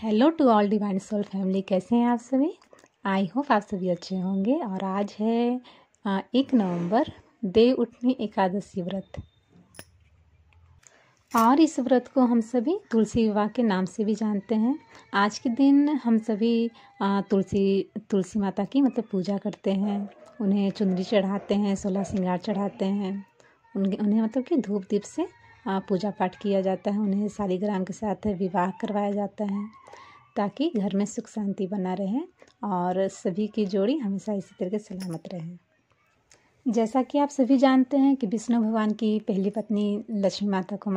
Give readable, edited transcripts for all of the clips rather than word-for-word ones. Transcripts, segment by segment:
Hello to all divine soul family, कैसे हैं आप सभी। आई होप आप सभी अच्छे होंगे। और आज है 1 नवंबर, देव उठनी एकादशी व्रत। और इस व्रत को हम सभी तुलसी विवाह के नाम से भी जानते हैं। आज के दिन हम सभी तुलसी माता की पूजा करते हैं, उन्हें चुनरी चढ़ाते हैं, 16 श्रृंगार चढ़ाते हैं, उन्हें कि धूप दीप से पूजा पाठ किया जाता है। उन्हें शालिग्राम के साथ विवाह करवाया जाता है ताकि घर में सुख शांति बना रहे और सभी की जोड़ी हमेशा इसी तरह सलामत रहे। जैसा कि आप सभी जानते हैं कि विष्णु भगवान की पहली पत्नी लक्ष्मी माता को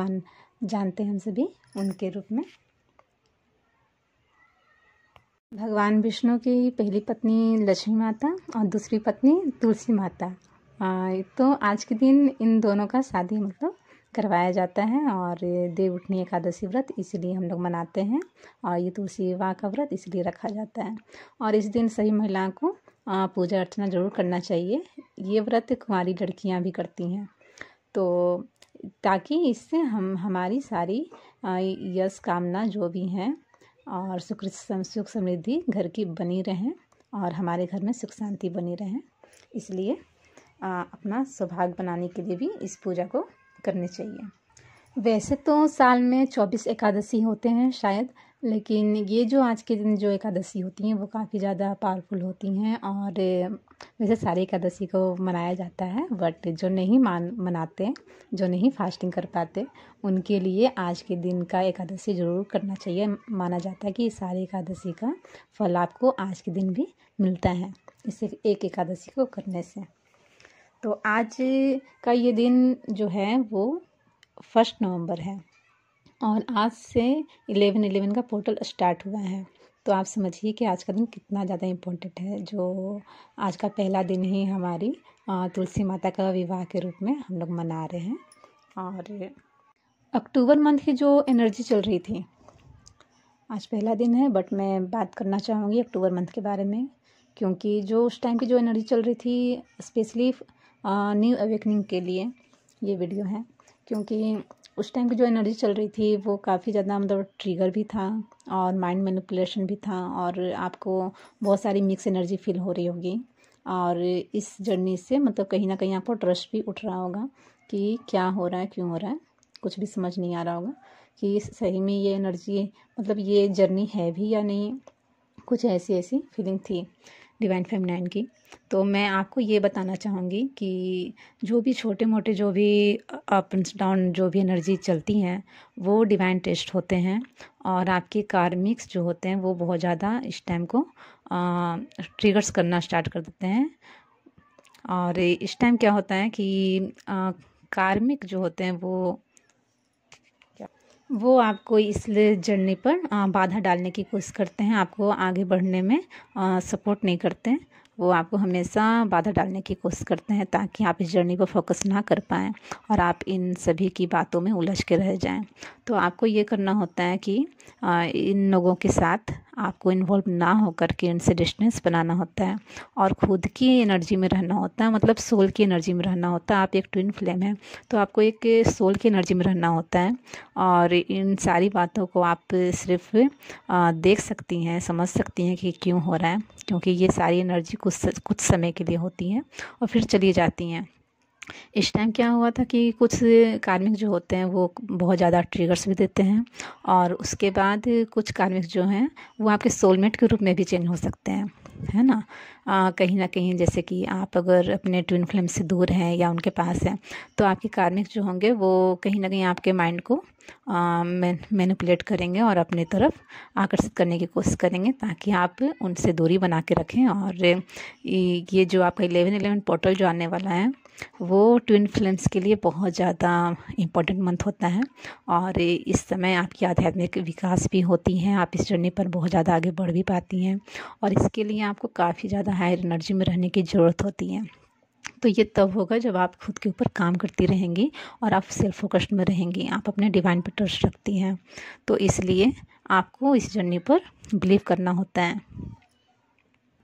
जानते हैं हम सभी उनके रूप में। भगवान विष्णु की पहली पत्नी लक्ष्मी माता और दूसरी पत्नी तुलसी माता। तो आज के दिन इन दोनों का शादी करवाया जाता है और देव उठनी एकादशी व्रत इसीलिए हम लोग मनाते हैं। और ये तुलसी विवाह का व्रत इसलिए रखा जाता है। और इस दिन सभी महिलाओं को पूजा अर्चना जरूर करना चाहिए। ये व्रत कुंवारी लड़कियां भी करती हैं, तो ताकि इससे हमारी सारी यश कामना जो भी हैं और सुख समृद्धि घर की बनी रहें और हमारे घर में सुख शांति बनी रहें। इसलिए अपना सौभाग्य बनाने के लिए भी इस पूजा को करनी चाहिए। वैसे तो साल में 24 एकादशी होते हैं शायद, लेकिन ये जो आज के दिन जो एकादशी होती हैं वो काफ़ी ज़्यादा पावरफुल होती हैं। और वैसे सारी एकादशी को मनाया जाता है, बट जो नहीं मनाते, जो नहीं फास्टिंग कर पाते, उनके लिए आज के दिन का एकादशी ज़रूर करना चाहिए। माना जाता है कि सारी एकादशी का फल आपको आज के दिन भी मिलता है इसे एक एकादशी को करने से। तो आज का ये दिन जो है वो 1 नवंबर है और आज से 11/11 का पोर्टल स्टार्ट हुआ है। तो आप समझिए कि आज का दिन कितना ज़्यादा इम्पोर्टेंट है, जो आज का पहला दिन ही हमारी तुलसी माता का विवाह के रूप में हम लोग मना रहे हैं। और अक्टूबर मंथ की जो एनर्जी चल रही थी, आज पहला दिन है, बट मैं बात करना चाहूँगी अक्टूबर मंथ के बारे में, क्योंकि जो उस टाइम की जो एनर्जी चल रही थी, स्पेशली न्यू अवेकनिंग के लिए ये वीडियो है। क्योंकि उस टाइम की जो एनर्जी चल रही थी वो काफ़ी ज़्यादा ट्रिगर भी था और माइंड मैनिपुलेशन भी था, और आपको बहुत सारी मिक्स एनर्जी फील हो रही होगी। और इस जर्नी से कहीं ना कहीं आपको ट्रस्ट भी उठ रहा होगा कि क्या हो रहा है, क्यों हो रहा है, कुछ भी समझ नहीं आ रहा होगा कि सही में ये एनर्जी ये जर्नी है भी या नहीं। कुछ ऐसी फीलिंग थी डिवाइन फेमिनाइन की। तो मैं आपको ये बताना चाहूँगी कि जो भी छोटे मोटे जो भी अप्स डाउन जो भी एनर्जी चलती हैं वो डिवाइन टेस्ट होते हैं, और आपके कार्मिक्स जो होते हैं वो बहुत ज़्यादा इस टाइम को ट्रिगर्स करना स्टार्ट कर देते हैं। और इस टाइम क्या होता है कि कार्मिक जो होते हैं वो आपको इस जर्नी पर बाधा डालने की कोशिश करते हैं, आपको आगे बढ़ने में सपोर्ट नहीं करते हैं। वो आपको हमेशा बाधा डालने की कोशिश करते हैं ताकि आप इस जर्नी पर फोकस ना कर पाएँ और आप इन सभी की बातों में उलझ के रह जाएं। तो आपको ये करना होता है कि इन लोगों के साथ आपको इन्वॉल्व ना होकर के इनसे डिस्टेंस बनाना होता है और खुद की एनर्जी में रहना होता है, सोल की एनर्जी में रहना होता है। आप एक ट्विन फ्लेम है, तो आपको एक सोल की एनर्जी में रहना होता है। और इन सारी बातों को आप सिर्फ देख सकती हैं, समझ सकती हैं कि क्यों हो रहा है, क्योंकि ये सारी एनर्जी कुछ समय के लिए होती हैं और फिर चली जाती हैं। इस टाइम क्या हुआ था कि कुछ कार्मिक जो होते हैं वो बहुत ज़्यादा ट्रिगर्स भी देते हैं, और उसके बाद कुछ कार्मिक जो हैं वो आपके सोलमेट के रूप में भी चेंज हो सकते हैं, है ना। कहीं ना कहीं जैसे कि आप अगर अपने ट्विन फ्लेम से दूर हैं या उनके पास हैं, तो आपके कार्मिक जो होंगे वो कहीं ना कहीं आपके माइंड को मैनिपुलेट करेंगे और अपनी तरफ आकर्षित करने की कोशिश करेंगे ताकि आप उनसे दूरी बना के रखें। और ये जो आपका 11/11 पोर्टल जो आने वाला है वो ट्विन फ्लेम्स के लिए बहुत ज़्यादा इम्पोर्टेंट मंथ होता है। और इस समय आपकी आध्यात्मिक विकास भी होती हैं, आप इस जर्नी पर बहुत ज़्यादा आगे बढ़ भी पाती हैं, और इसके लिए आपको काफ़ी ज़्यादा हायर एनर्जी में रहने की ज़रूरत होती है। तो ये तब होगा जब आप खुद के ऊपर काम करती रहेंगी और आप सेल्फ फोकस्ड में रहेंगी, आप अपने डिवाइन पर ट्रस्ट रखती हैं। तो इसलिए आपको इस जर्नी पर बिलीव करना होता है।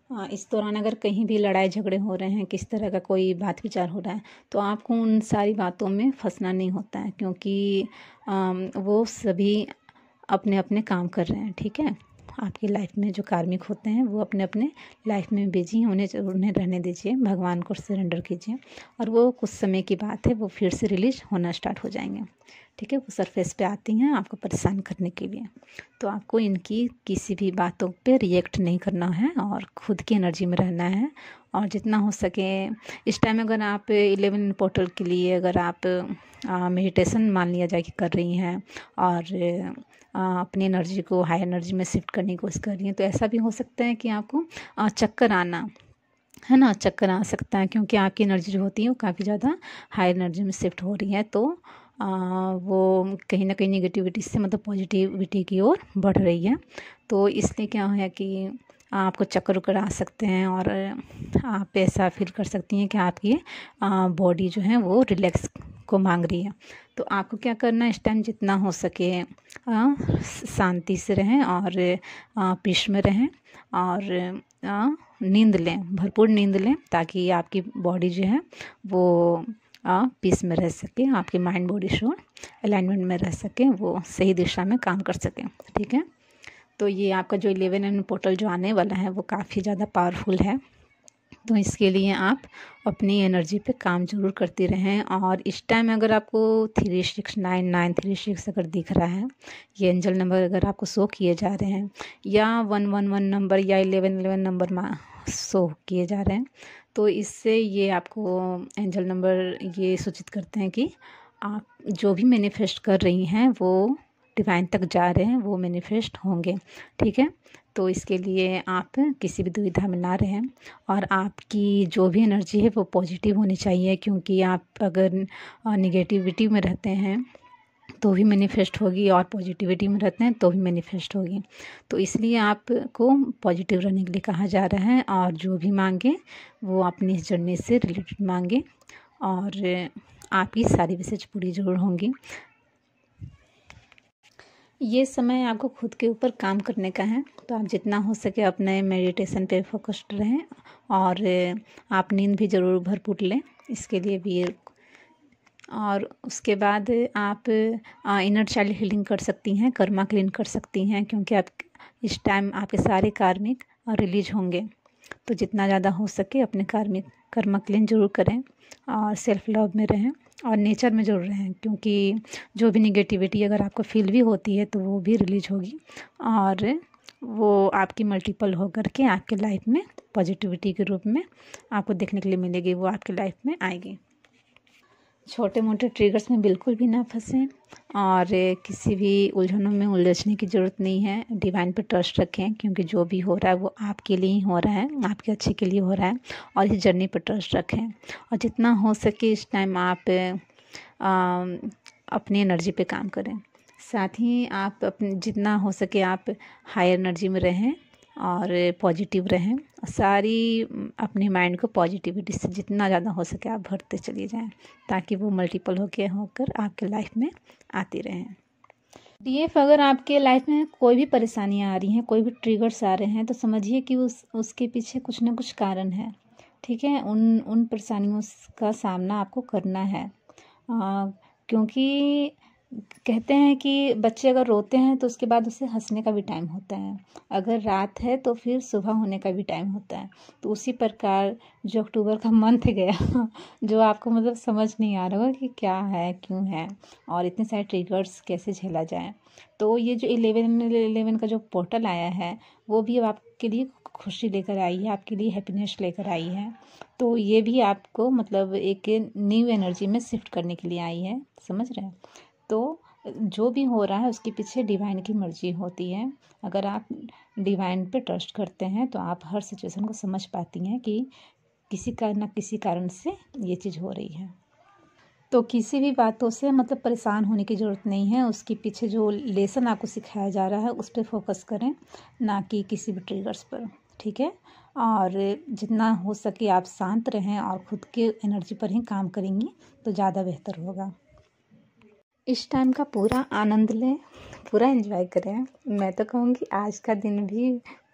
इस दौरान अगर कहीं भी लड़ाई झगड़े हो रहे हैं, किस तरह का कोई बात विचार हो रहा है, तो आपको उन सारी बातों में फंसना नहीं होता है, क्योंकि वो सभी अपने अपने काम कर रहे हैं, ठीक है। आपकी लाइफ में जो कार्मिक होते हैं वो अपने अपने लाइफ में बिजी हैं, उन्हें रहने दीजिए, भगवान को सरेंडर कीजिए और वो कुछ समय की बात है, वो फिर से रिलीज होना स्टार्ट हो जाएंगे। ठीक है, वो सरफेस पे आती हैं आपको परेशान करने के लिए। तो आपको इनकी किसी भी बातों पे रिएक्ट नहीं करना है और खुद की एनर्जी में रहना है। और जितना हो सके इस टाइम अगर आप 11 पोर्टल के लिए अगर आप मेडिटेशन मान लिया जाए कि कर रही हैं और अपनी एनर्जी को हाई एनर्जी में शिफ्ट करने की कोशिश कर रही हैं, तो ऐसा भी हो सकता है कि आपको चक्कर आना है ना, चक्कर आ सकता है, क्योंकि आपकी एनर्जी जो होती है वो काफ़ी ज़्यादा हाई एनर्जी में शिफ्ट हो रही है। तो वो कहीं ना कहीं निगेटिविटी से मतलब पॉजिटिविटी की ओर बढ़ रही है। तो इसलिए क्या है कि आपको चक्कर उक्कर आ सकते हैं और आप ऐसा फील कर सकती हैं कि आपकी बॉडी जो है वो रिलैक्स को मांग रही है। तो आपको क्या करना है, इस टाइम जितना हो सके शांति से रहें और पीस में रहें और नींद लें, भरपूर नींद लें, ताकि आपकी बॉडी जो है वो पीस में रह सके, आपकी माइंड बॉडी सोल अलाइनमेंट में रह सके, वो सही दिशा में काम कर सकें। ठीक है, तो ये आपका जो 11 पोर्टल जो आने वाला है वो काफ़ी ज़्यादा पावरफुल है। तो इसके लिए आप अपनी एनर्जी पे काम ज़रूर करती रहें। और इस टाइम अगर आपको 369936 अगर दिख रहा है, ये एंजल नंबर अगर आपको शो किए जा रहे हैं या 111 नंबर या 1111 नंबर शो किए जा रहे हैं, तो इससे ये आपको एंजल नंबर ये सूचित करते हैं कि आप जो भी मैनिफेस्ट कर रही हैं वो डिवाइन तक जा रहे हैं, वो मैनिफेस्ट होंगे। ठीक है, तो इसके लिए आप किसी भी दुविधा में ना रहें और आपकी जो भी एनर्जी है वो पॉजिटिव होनी चाहिए, क्योंकि आप अगर निगेटिविटी में रहते हैं तो भी मैनिफेस्ट होगी और पॉजिटिविटी में रहते हैं तो भी मैनिफेस्ट होगी। तो इसलिए आपको पॉजिटिव रहने के लिए कहा जा रहा है और जो भी मांगे वो अपनी इस जर्नी से रिलेटेड मांगे और आपकी सारी विशेष पूरी जरूर होंगी। ये समय आपको खुद के ऊपर काम करने का है, तो आप जितना हो सके अपने मेडिटेशन पे फोकस्ड रहें और आप नींद भी ज़रूर भरपूर लें इसके लिए भी। और उसके बाद आप इनर चाइल्ड हीलिंग कर सकती हैं, कर्मा क्लीन कर सकती हैं, क्योंकि आप इस टाइम आपके सारे कार्मिक रिलीज होंगे। तो जितना ज़्यादा हो सके अपने कार्मिक कर्मा क्लीन ज़रूर करें और सेल्फ लव में रहें और नेचर में ज़रूर रहें, क्योंकि जो भी निगेटिविटी अगर आपको फील भी होती है तो वो भी रिलीज होगी और वो आपकी मल्टीपल होकर के आपके लाइफ में पॉजिटिविटी के रूप में आपको देखने के लिए मिलेगी, वो आपके लाइफ में आएगी। छोटे मोटे ट्रिगर्स में बिल्कुल भी ना फंसें और किसी भी उलझनों में उलझने की ज़रूरत नहीं है। डिवाइन पे ट्रस्ट रखें, क्योंकि जो भी हो रहा है वो आपके लिए ही हो रहा है, आपके अच्छे के लिए हो रहा है और इस जर्नी पे ट्रस्ट रखें। और जितना हो सके इस टाइम आप अपनी एनर्जी पे काम करें, साथ ही आप अपने जितना हो सके आप हाई एनर्जी में रहें और पॉजिटिव रहें। सारी अपने माइंड को पॉजिटिविटी से जितना ज़्यादा हो सके आप भरते चलिए जाएं, ताकि वो मल्टीपल होकर आपके लाइफ में आती रहें। डीएफ अगर आपके लाइफ में कोई भी परेशानियां आ रही हैं, कोई भी ट्रिगर्स आ रहे हैं, तो समझिए कि उसके पीछे कुछ ना कुछ कारण है। ठीक है, उन परेशानियों का सामना आपको करना है, क्योंकि कहते हैं कि बच्चे अगर रोते हैं तो उसके बाद उसे हंसने का भी टाइम होता है, अगर रात है तो फिर सुबह होने का भी टाइम होता है। तो उसी प्रकार जो अक्टूबर का मंथ गया जो आपको मतलब समझ नहीं आ रहा होगा कि क्या है, क्यों है और इतने सारे ट्रिगर्स कैसे झेला जाए। तो ये जो 11 का जो पोर्टल आया है वो भी अब आपके लिए खुशी लेकर आई है, आपके लिए हैप्पीनेस लेकर आई है। तो ये भी आपको मतलब एक न्यू एनर्जी में शिफ्ट करने के लिए आई है, समझ रहे हैं। तो जो भी हो रहा है उसके पीछे डिवाइन की मर्जी होती है। अगर आप डिवाइन पे ट्रस्ट करते हैं तो आप हर सिचुएशन को समझ पाती हैं कि किसी का ना किसी कारण से ये चीज़ हो रही है। तो किसी भी बातों से मतलब परेशान होने की ज़रूरत नहीं है, उसके पीछे जो लेसन आपको सिखाया जा रहा है उस पर फोकस करें, ना कि किसी भी ट्रिगर्स पर। ठीक है, और जितना हो सके आप शांत रहें और खुद के एनर्जी पर ही काम करेंगी तो ज़्यादा बेहतर होगा। इस टाइम का पूरा आनंद लें, पूरा एंजॉय करें। मैं तो कहूँगी आज का दिन भी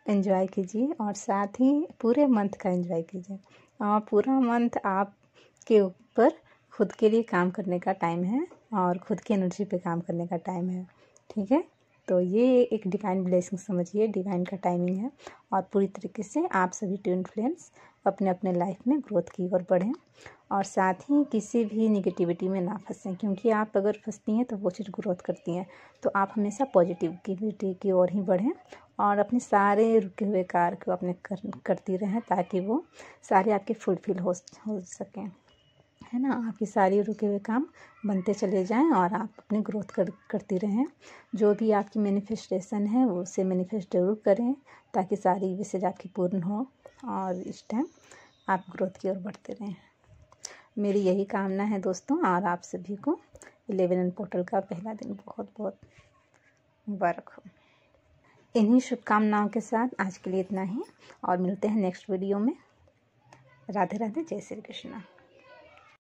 एंजॉय कीजिए और साथ ही पूरे मंथ का एंजॉय कीजिए। और पूरा मंथ आपके ऊपर खुद के लिए काम करने का टाइम है और खुद की एनर्जी पे काम करने का टाइम है। ठीक है, तो ये एक डिवाइन ब्लेसिंग समझिए, डिवाइन का टाइमिंग है। और पूरी तरीके से आप सभी ट्विन फ्लेम्स अपने अपने लाइफ में ग्रोथ की ओर बढ़ें और साथ ही किसी भी निगेटिविटी में ना फंसें, क्योंकि आप अगर फंसती हैं तो वो चीज़ ग्रोथ करती हैं। तो आप हमेशा पॉजिटिविटी की ओर ही बढ़ें और अपने सारे रुके हुए कार्य को अपने करती रहें, ताकि वो सारे आपके फुलफिल हो सकें, है ना। आपके सारे रुके हुए काम बनते चले जाएं और आप अपनी ग्रोथ करती रहें। जो भी आपकी मैनिफेस्टेशन है वो उसे मैनिफेस्ट जरूर करें, ताकि सारी विशेष आपकी पूर्ण हो और इस टाइम आप ग्रोथ की ओर बढ़ते रहें। मेरी यही कामना है दोस्तों, और आप सभी को 11 पोर्टल का पहला दिन बहुत बहुत मुबारक हो। इन्हीं शुभकामनाओं के साथ आज के लिए इतना ही, और मिलते हैं नेक्स्ट वीडियो में। राधे राधे, जय श्री कृष्णा।